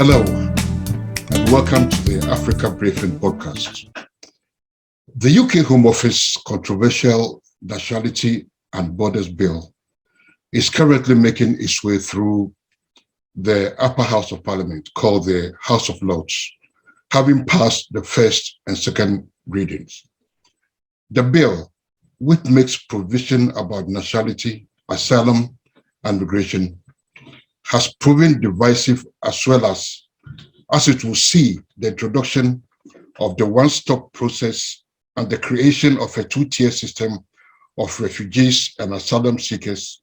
Hello, and welcome to the AfricaBriefing podcast. The UK Home Office controversial Nationality and Borders Bill is currently making its way through the upper house of Parliament, called the House of Lords, having passed the first and second readings. The bill, which makes provision about nationality, asylum, and migration, has proven divisive, as well as it will see the introduction of the one-stop process and the creation of a two-tier system of refugees and asylum seekers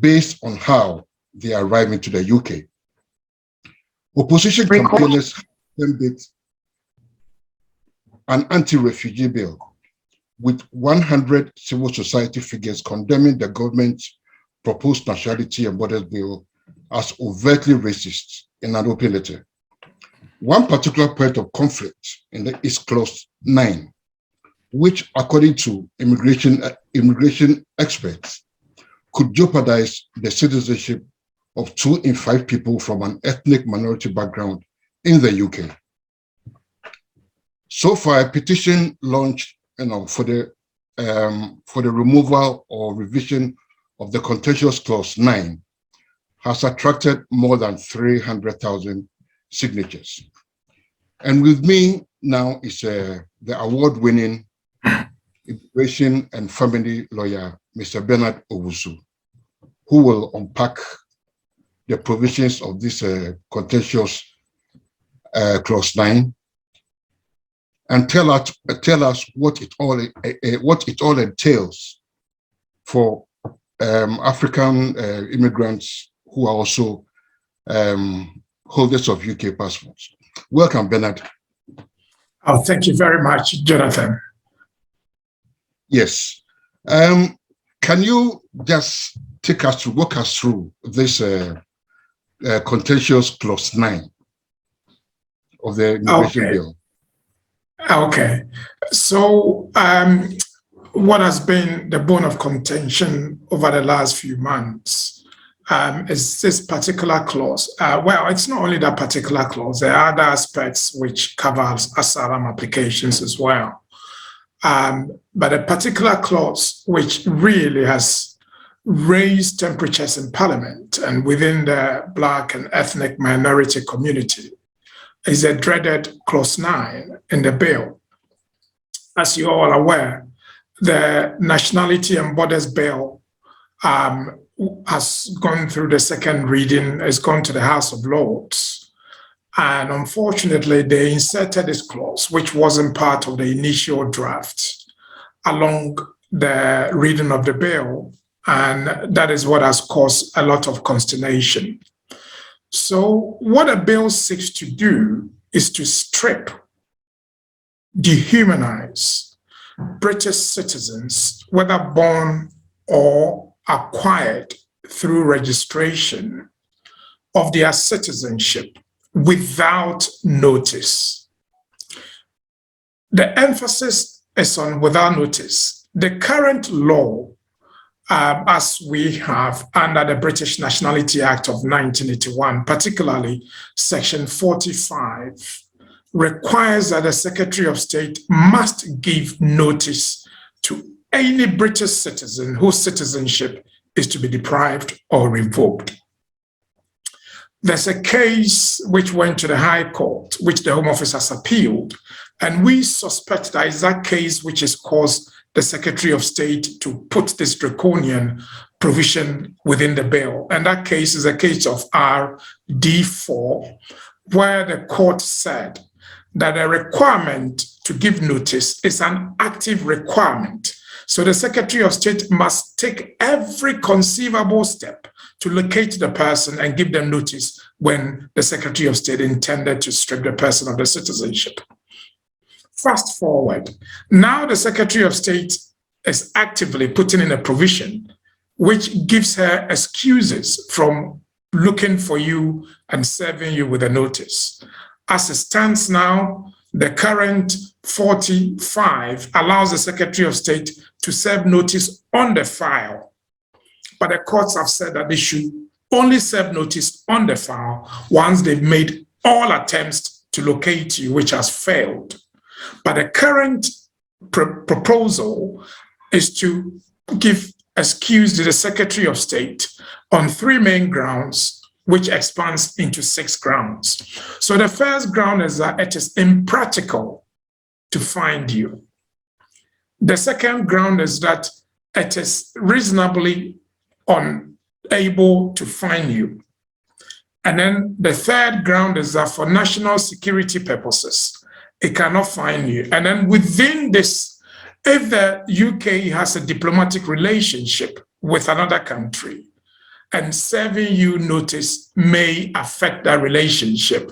based on how they arrive into the UK. Opposition campaigners termed it an anti-refugee bill, with 100 civil society figures condemning the government's proposed Nationality and Borders Bill as overtly racist in an open letter. One particular point of conflict is Clause 9, which, according to immigration experts, could jeopardize the citizenship of 2 in 5 people from an ethnic minority background in the UK. So far, a petition launched for the removal or revision of the contentious Clause 9 has attracted more than 300,000 signatures. And with me now is the award-winning immigration and family lawyer, Mr. Bernard Owusu, who will unpack the provisions of this contentious Clause 9 and tell us what it all entails for African immigrants who are also holders of UK passports. Welcome, Bernard. Oh, thank you very much, Jonathan. Yes. Can you just walk us through this contentious Clause 9 of the immigration bill? Okay. So what has been the bone of contention over the last few months is this particular clause. Well, it's not only that particular clause, there are other aspects which covers asylum applications as well. But a particular clause which really has raised temperatures in Parliament and within the Black and ethnic minority community is a dreaded Clause 9 in the bill. As you're all aware, the Nationality and Borders Bill has gone through the second reading, has gone to the House of Lords. And unfortunately, they inserted this clause, which wasn't part of the initial draft, along the reading of the bill. And that is what has caused a lot of consternation. So what a bill seeks to do is to strip, dehumanize British citizens, whether born or acquired through registration, of their citizenship without notice. The emphasis is on without notice. The current law, as we have under the British Nationality Act of 1981, particularly Section 45, requires that the Secretary of State must give notice to any British citizen whose citizenship is to be deprived or revoked. There's a case which went to the High Court, which the Home Office has appealed, and we suspect that is that case which has caused the Secretary of State to put this draconian provision within the bill. And that case is a case of RD4, where the court said that a requirement to give notice is an active requirement. So the Secretary of State must take every conceivable step to locate the person and give them notice when the Secretary of State intended to strip the person of the citizenship. Fast forward, now the Secretary of State is actively putting in a provision which gives her excuses from looking for you and serving you with a notice. As it stands now, the current 45 allows the Secretary of State to serve notice on the file. But the courts have said that they should only serve notice on the file once they've made all attempts to locate you, which has failed. But the current proposal is to give excuse to the Secretary of State on 3 main grounds, which expands into 6 grounds. So the first ground is that it is impractical to find you. The second ground is that it is reasonably unable to find you. And then the third ground is that for national security purposes, it cannot find you. And then within this, if the UK has a diplomatic relationship with another country and serving you notice may affect that relationship,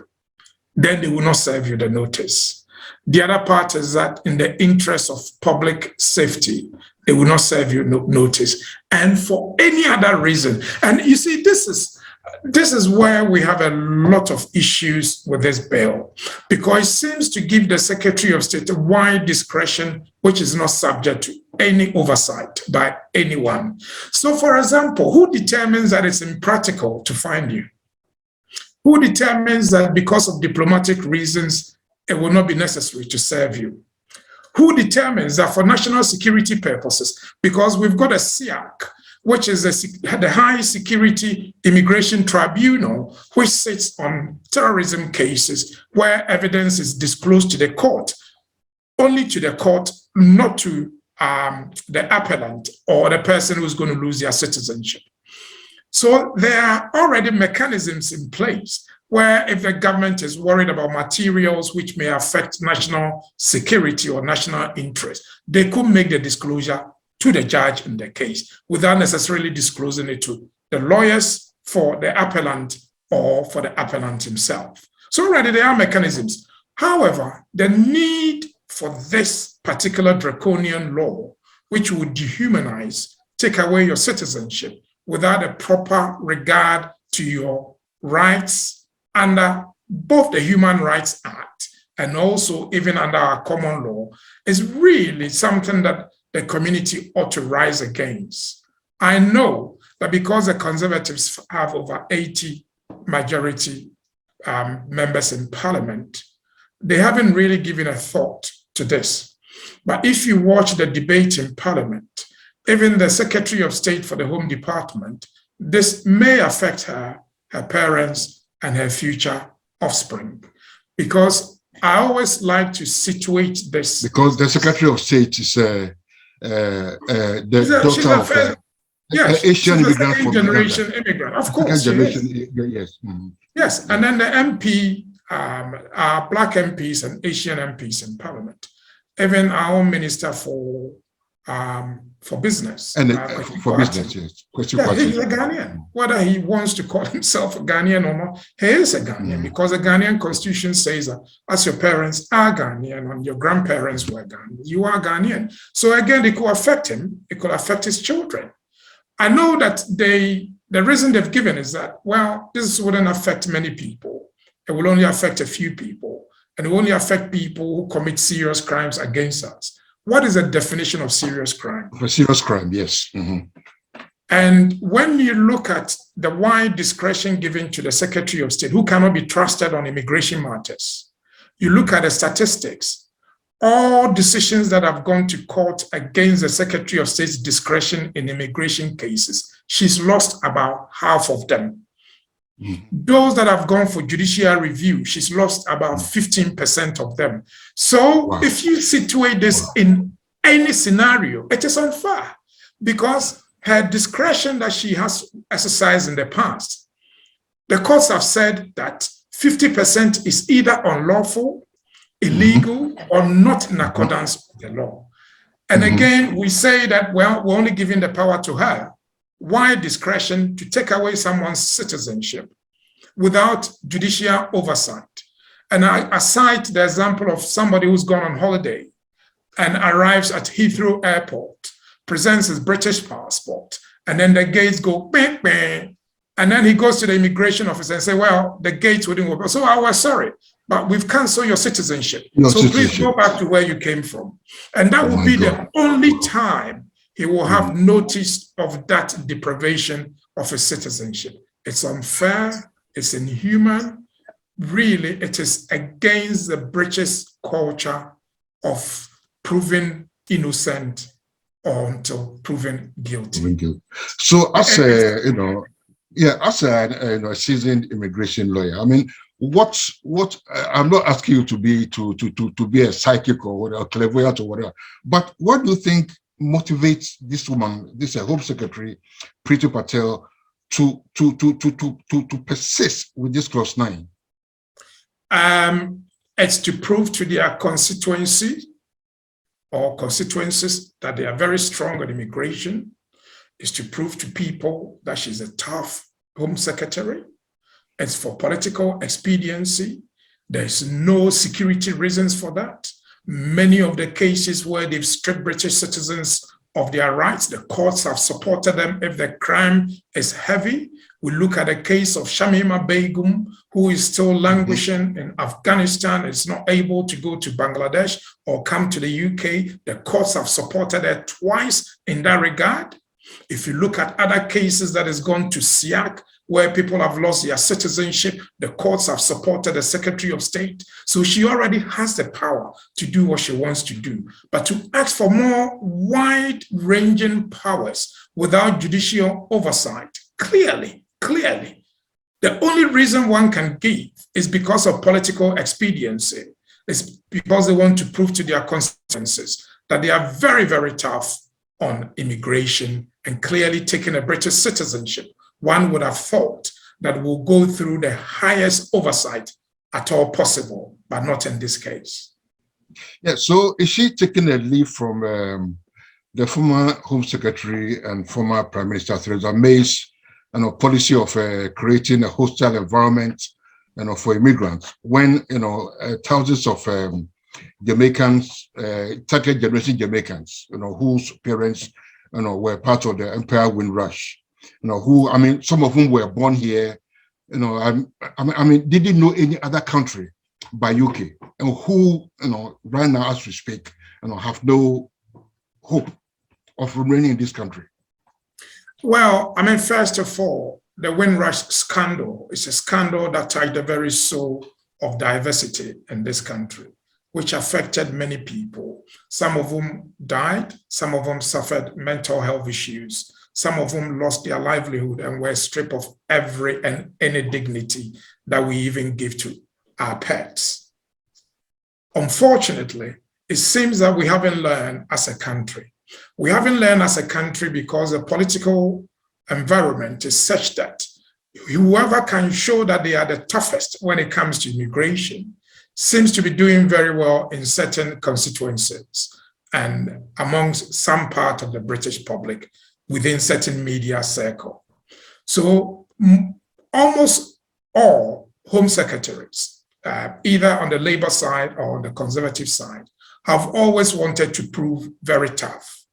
then they will not serve you the notice. The other part is that in the interest of public safety, they will not serve you notice. And for any other reason, and you see, this is where we have a lot of issues with this bill, because it seems to give the Secretary of State a wide discretion, which is not subject to any oversight by anyone. So, for example, who determines that it's impractical to find you? Who determines that because of diplomatic reasons, it will not be necessary to serve you? Who determines that for national security purposes, because we've got a SIAC, which is the High Security Immigration Tribunal, which sits on terrorism cases where evidence is disclosed to the court, only to the court, not to the appellant or the person who's going to lose their citizenship. So there are already mechanisms in place where if the government is worried about materials which may affect national security or national interest, they could make the disclosure to the judge in the case without necessarily disclosing it to the lawyers for the appellant or for the appellant himself. So already there are mechanisms. However, the need for this particular draconian law, which would dehumanize, take away your citizenship without a proper regard to your rights under both the Human Rights Act and also even under our common law, is really something that the community ought to rise against. I know that because the Conservatives have over 80 majority members in Parliament, they haven't really given a thought to this. But if you watch the debate in Parliament, even the Secretary of State for the Home Department, this may affect her parents, and her future offspring. Because I always like to situate this. Because the Secretary of State is the daughter of Asian immigrant from generation immigrant, of course. Yes. Mm-hmm. Yes, and then the MP, our Black MPs and Asian MPs in Parliament, even our own Minister for business. And for business, yes. He's a Ghanaian. Whether he wants to call himself a Ghanaian or not, he is a Ghanaian because the Ghanaian constitution says that as your parents are Ghanaian and your grandparents were Ghanaian, you are Ghanaian. So again, it could affect him. It could affect his children. I know that the reason they've given is that, well, this wouldn't affect many people. It will only affect a few people. And it will only affect people who commit serious crimes against us. What is the definition of serious crime? A serious crime, yes. Mm-hmm. And when you look at the wide discretion given to the Secretary of State, who cannot be trusted on immigration matters, you look at the statistics, all decisions that have gone to court against the Secretary of State's discretion in immigration cases, she's lost about half of them. Those that have gone for judicial review, she's lost about 15% of them. So if you situate this in any scenario, it is unfair because her discretion that she has exercised in the past, the courts have said that 50% is either unlawful, illegal, or not in accordance with the law. And again, we say that, well, we're only giving the power to her. Wide discretion to take away someone's citizenship without judicial oversight. And I cite the example of somebody who's gone on holiday and arrives at Heathrow Airport, presents his British passport, and then the gates go bang, bang. And then he goes to the immigration officer and say, well, the gates wouldn't open. So I was sorry, but we've canceled your citizenship. Please go back to where you came from. And that will be the only time he will have notice of that deprivation of his citizenship. It's unfair, it's inhuman, really it is against the British culture of proving innocent or until proven guilty. So, as a as a seasoned immigration lawyer, I mean, what I'm not asking you to be a psychic or a clairvoyant or whatever, but what do you think motivates this woman, this Home Secretary Priti Patel, to persist with this clause 9? It's to prove to their constituency or constituencies that they are very strong on immigration. It's to prove to people that she's a tough Home Secretary. It's for political expediency. There's no security reasons for that. Many of the cases where they've stripped British citizens of their rights, the courts have supported them if the crime is heavy. We look at the case of Shamima Begum, who is still languishing in Afghanistan, is not able to go to Bangladesh or come to the UK. The courts have supported her twice in that regard. If you look at other cases that has gone to SIAC, where people have lost their citizenship, the courts have supported the Secretary of State. So she already has the power to do what she wants to do. But to ask for more wide-ranging powers without judicial oversight, clearly, the only reason one can give is because of political expediency. It's because they want to prove to their constituencies that they are very, very tough on immigration and clearly taking a British citizenship. One would have thought that will go through the highest oversight at all possible, but not in this case. Yeah, so is she taking a leave from the former Home Secretary and former Prime Minister Theresa May's policy of creating a hostile environment for immigrants when thousands of Jamaicans, third generation Jamaicans, whose parents were part of the Empire Windrush, who, I mean, some of whom were born here, I mean, didn't know any other country by UK, and who, right now as we speak, have no hope of remaining in this country? Well, I mean, first of all, the Windrush scandal is a scandal that touched the very soul of diversity in this country, which affected many people, some of whom died, some of them suffered mental health issues, some of whom lost their livelihood and were stripped of every and any dignity that we even give to our pets. Unfortunately, it seems that we haven't learned as a country. We haven't learned as a country because the political environment is such that whoever can show that they are the toughest when it comes to immigration seems to be doing very well in certain constituencies and amongst some part of the British public within certain media circle. So almost all Home Secretaries, either on the Labour side or on the Conservative side, have always wanted to prove very tough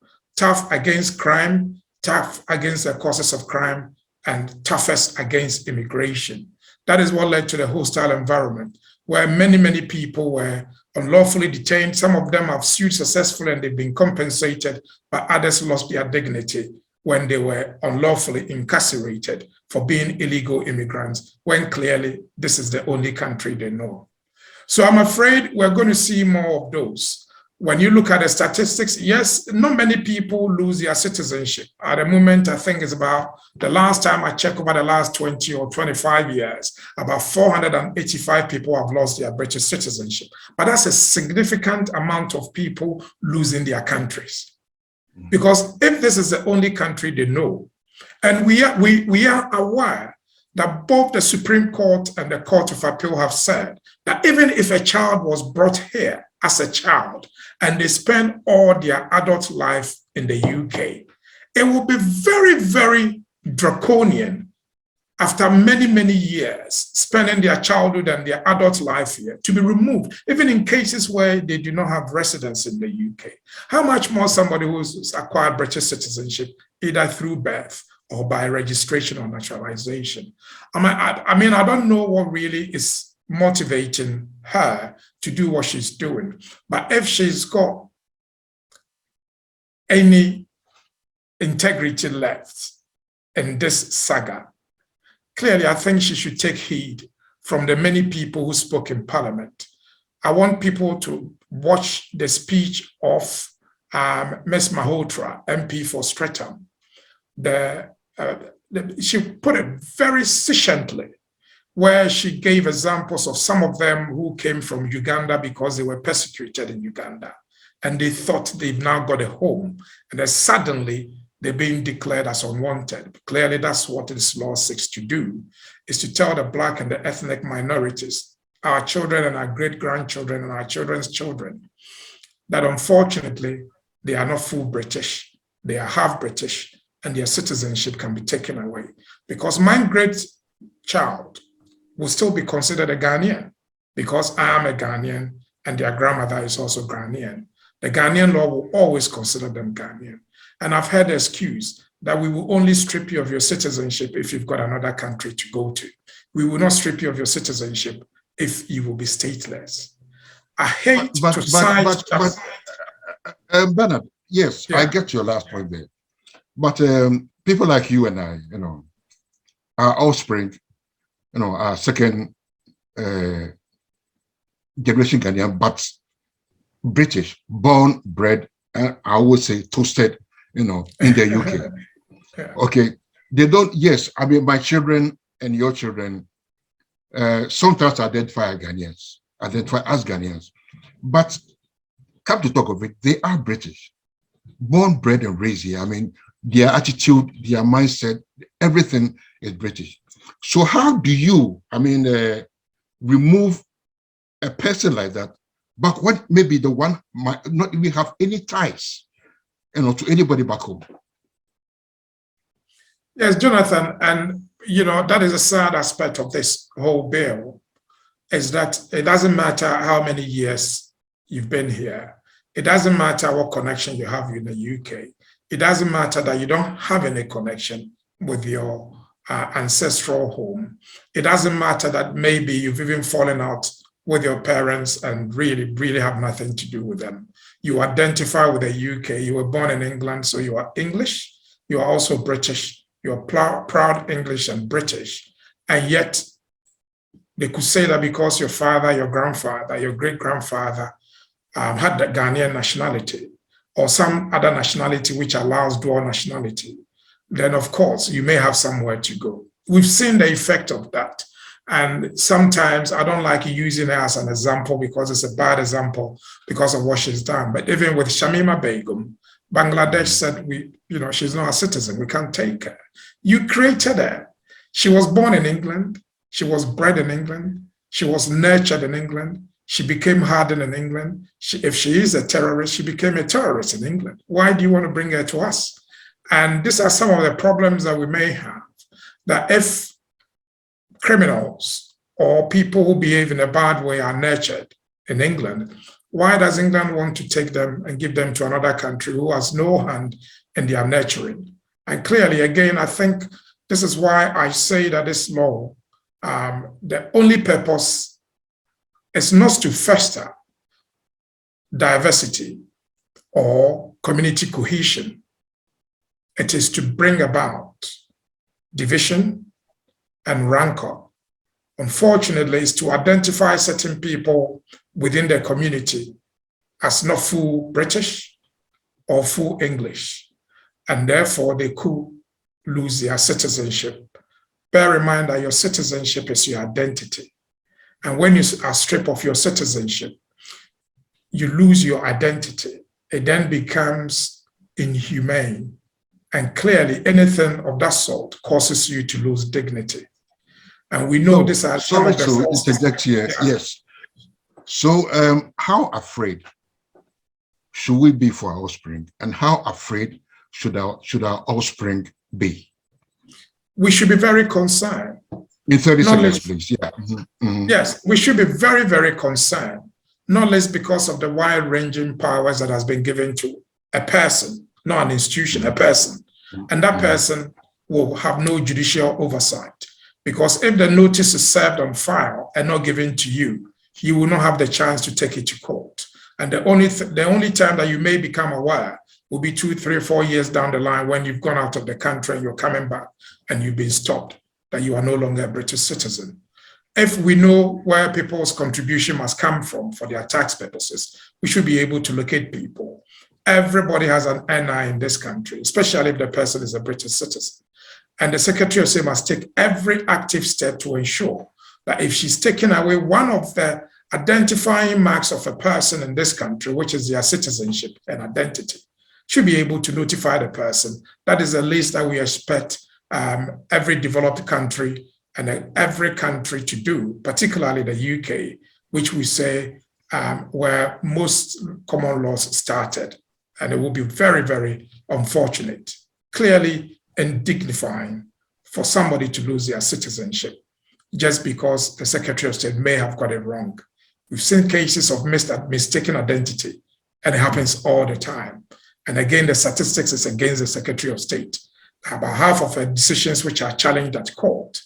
against crime, tough against the causes of crime, and toughest against immigration. That is what led to the hostile environment, where many, many people were unlawfully detained. Some of them have sued successfully and they've been compensated, but others lost their dignity when they were unlawfully incarcerated for being illegal immigrants, when clearly this is the only country they know. So I'm afraid we're going to see more of those. When you look at the statistics, yes, not many people lose their citizenship. At the moment, I think it's about, the last time I checked over the last 20 or 25 years, about 485 people have lost their British citizenship. But that's a significant amount of people losing their countries. Because if this is the only country they know, and we are aware that both the Supreme Court and the Court of Appeal have said that even if a child was brought here as a child and they spend all their adult life in the UK, it will be very, very draconian after many, many years spending their childhood and their adult life here to be removed, even in cases where they do not have residence in the UK. How much more somebody who's acquired British citizenship, either through birth or by registration or naturalization? I mean, I don't know what really is motivating her to do what she's doing, but if she's got any integrity left in this saga, clearly I think she should take heed from the many people who spoke in Parliament. I want people to watch the speech of Ms. Malhotra, MP for Streatham. She put it very succinctly, where she gave examples of some of them who came from Uganda because they were persecuted in Uganda, and they thought they've now got a home, and then suddenly they're being declared as unwanted. Clearly, that's what this law seeks to do, is to tell the Black and the ethnic minorities, our children and our great-grandchildren and our children's children, that unfortunately, they are not full British, they are half British, and their citizenship can be taken away. Because my great child will still be considered a Ghanaian, because I am a Ghanaian and their grandmother is also Ghanaian. The Ghanaian law will always consider them Ghanaian. And I've heard the excuse that we will only strip you of your citizenship if you've got another country to go to. We will not strip you of your citizenship if you will be stateless. I hate to cite... Bernard, yes, yeah. I get your last point there. But people like you and I, our offspring, our second generation Ghanaian, but British, born, bred, and I would say toasted, in the UK. Yeah. Okay, they don't, yes, I mean, my children and your children sometimes identify as Ghanaians, but come to talk of it, they are British, born, bred, and raised here. I mean, their attitude, their mindset, everything is British. So how do you, remove a person like that, but what maybe the one might not even have any ties, to anybody back home? Yes, Jonathan, and that is a sad aspect of this whole bill, is that it doesn't matter how many years you've been here. It doesn't matter what connection you have in the UK. It doesn't matter that you don't have any connection with your ancestral home. It doesn't matter that maybe you've even fallen out with your parents and really have nothing to do with them. You identify with the UK. You were born in England, so you are English. You are also British. You're proud English and British. And yet, they could say that because your father, your grandfather, your great-grandfather had the Ghanaian nationality or some other nationality which allows dual nationality, then of course you may have somewhere to go. We've seen the effect of that. And sometimes I don't like using her as an example because it's a bad example because of what she's done. But even with Shamima Begum, Bangladesh said, she's not a citizen, we can't take her. You created her. She was born in England. She was bred in England. She was nurtured in England. She became hardened in England. If she is a terrorist, she became a terrorist in England. Why do you want to bring her to us? And these are some of the problems that we may have, that if criminals or people who behave in a bad way are nurtured in England, why does England want to take them and give them to another country who has no hand in their nurturing? And clearly, again, I think this is why I say that this law, the only purpose is not to foster diversity or community cohesion. It is to bring about division and rancor. Unfortunately, it's to identify certain people within the community as not full British or full English, and therefore they could lose their citizenship. Bear in mind that your citizenship is your identity. And when you are stripped of your citizenship, you lose your identity. It then becomes inhumane. And clearly, anything of that sort causes you to lose dignity. And we know this as sorry to interject here. Yeah. Yes. So how afraid should we be for our offspring? And how afraid should our offspring be? We should be very concerned. In 30 seconds, please. Yeah. Mm-hmm. Mm-hmm. Yes, we should be very, very concerned, not least because of the wide-ranging powers that has been given to a person, not an institution, a person. And that person will have no judicial oversight, because if the notice is served on file and not given to you, you will not have the chance to take it to court. And the only time that you may become aware will be 2, 3, 4 years down the line when you've gone out of the country and you're coming back and you've been stopped, that you are no longer a British citizen. If we know where people's contribution must come from for their tax purposes, we should be able to locate people. Everybody has an NI in this country, especially if the person is a British citizen. And the Secretary of State must take every active step to ensure that if she's taking away one of the identifying marks of a person in this country, which is their citizenship and identity, should be able to notify the person. That is the least that we expect every developed country and every country to do, particularly the UK, which we say where most common laws started. And it will be very, very unfortunate, clearly undignifying for somebody to lose their citizenship just because the Secretary of State may have got it wrong. We've seen cases of mistaken identity, and it happens all the time. And again, the statistics is against the Secretary of State. About half of her decisions which are challenged at court,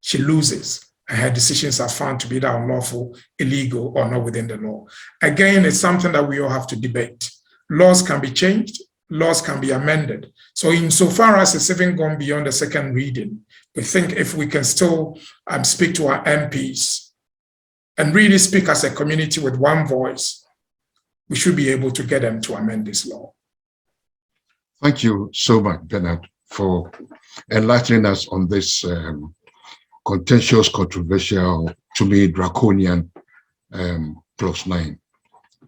she loses, and her decisions are found to be either unlawful, illegal, or not within the law. Again, it's something that we all have to debate. Laws can be changed, laws can be amended. So insofar as it's even gone beyond the second reading, we think if we can still speak to our MPs and really speak as a community with one voice, we should be able to get them to amend this law. Thank you so much, Bernard, for enlightening us on this contentious, controversial, to me, draconian Clause 9.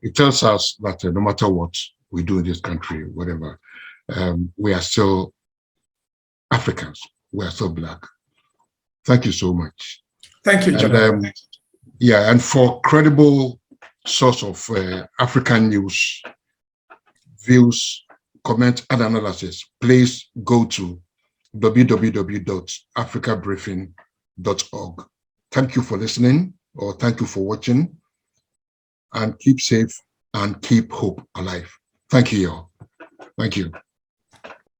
It tells us that no matter what we do in this country, whatever, we are still Africans. We are still Black. Thank you so much. Thank you, Jonathan. Yeah, and for credible source of African news, views, comment, and analysis, please go to www.africabriefing.org. Thank you for listening, or thank you for watching, and keep safe and keep hope alive. Thank you all. Thank you.